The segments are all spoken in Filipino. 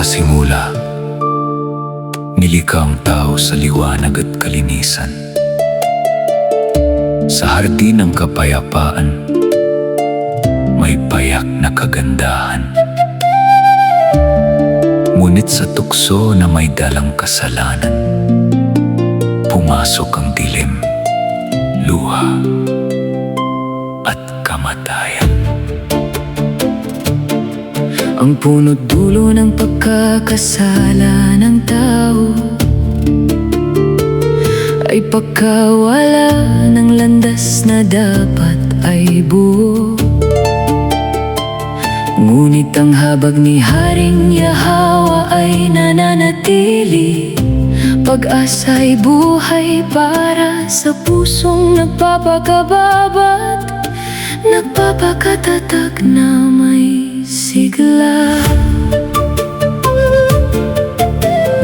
Sa simula, nilikha ang tao sa liwanag at kalinisan. Sa hardin ng kapayapaan, may payak na kagandahan. Ngunit sa tukso na may dalang kasalanan, pumasok ang dilim, luha, at kamatayan. Ang punot dulo ng pagkakasala ng tao ay pagkawala ng landas na dapat ay buo. Ngunit ang habag ni Haring Yahawa ay nananatili. Pag-asa'y buhay para sa pusong nagpapakababat, nagpapakatatag na may sigla.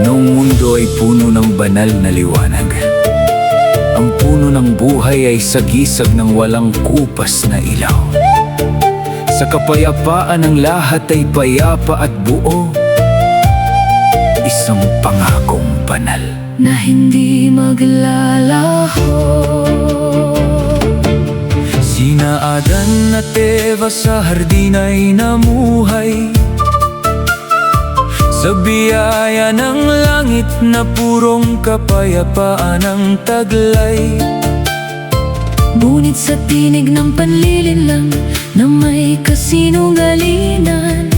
Noong mundo ay puno ng banal na liwanag, ang puno ng buhay ay sagisag ng walang kupas na ilaw. Sa kapayapaan ang lahat ay payapa at buo, isang pangakong banal na hindi maglalaho. Sina Adan at Eva sa hardin ay namuhay sa biyaya ng langit na purong kapayapaan ang taglay. Ngunit sa tinig ng panlilinlang na may kasinungalingan,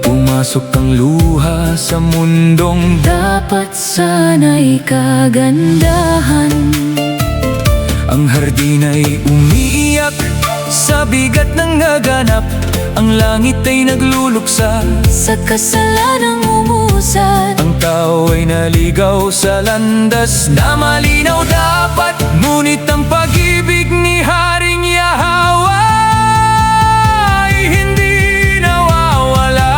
pumasok ang luha sa mundong dapat sana'y kagandahan. ang hardin ay umiiyak sa bigat ng naganap. Ang langit ay nagluluksa Sa kasalanang umusad, ang tao ay naligaw sa landas na malinaw dapat. Ngunit ang pag-ibig ni Haring Yahawa ay hindi nawawala.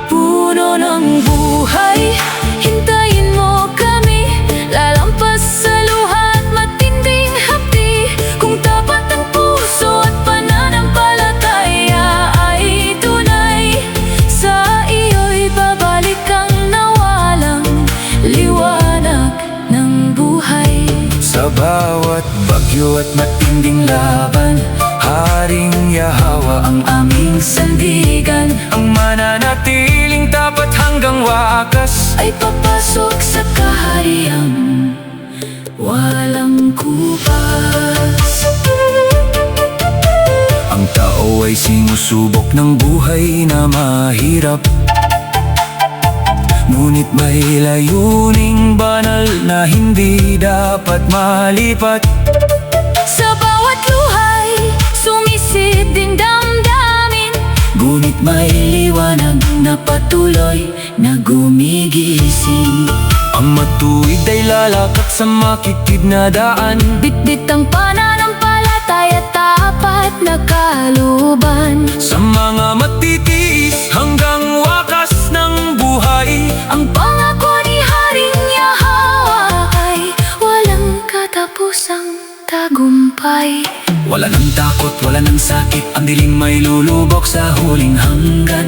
puno ng buhay, hintayin mo kami. Lalampas sa luha at matinding hapdi. Kung tapat ang puso at pananampalataya ay tunay, sa iyo'y babalik ang nawalang liwanag ng buhay. Sa bawat bagyo at matinding laban, Haring Yahawa ang aming sandigan. Ang mananatiling tapat hanggang wakas Ay papasok sa kahariang walang kupas. ang tao ay sinusubok ng buhay na mahirap. Ngunit may layuning banal na hindi dapat malipat. Sa bawat luhay, sumisid din damdamin. Ngunit may liwanag na patuloy na gumigising. Ang matuwid ay lalakad sa makitid na daan. Bitbit ang pananampalataya, tapat na kaluban. Sa mga matitiis hanggang wakas ng buhay. Ang pangako ni Haring Yahawa ay walang katapusang tagumpay. Wala ng takot, wala ng sakit, ang dilim may lulubog sa huling hanggan.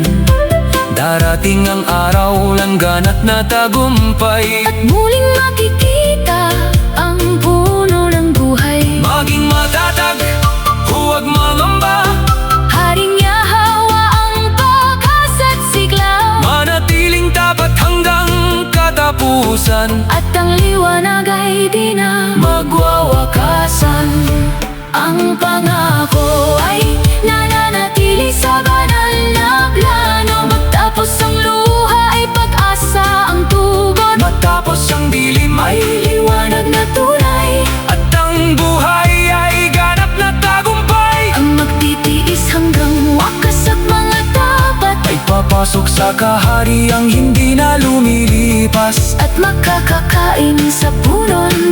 Darating ang araw, langgan at natagumpay. At muling makikita ang puno ng buhay. Maging matatag, huwag mangamba. Haring Yahawa ang pag-asa't sigla, Manatiling tapat hanggang katapusan. at ang liwanag ay di na Magwawakasan. ang pangako ay nananatili sa banal na plano. Matapos ang luha ay pag-asa ang tugon. Matapos ang dilim ay Liwanag na tunay, at ang buhay ay ganap na tagumpay. ang magtitiis hanggang wakas at mga tapat, Ay papasok sa kahariang hindi na lumilipas. at makakakain sa punong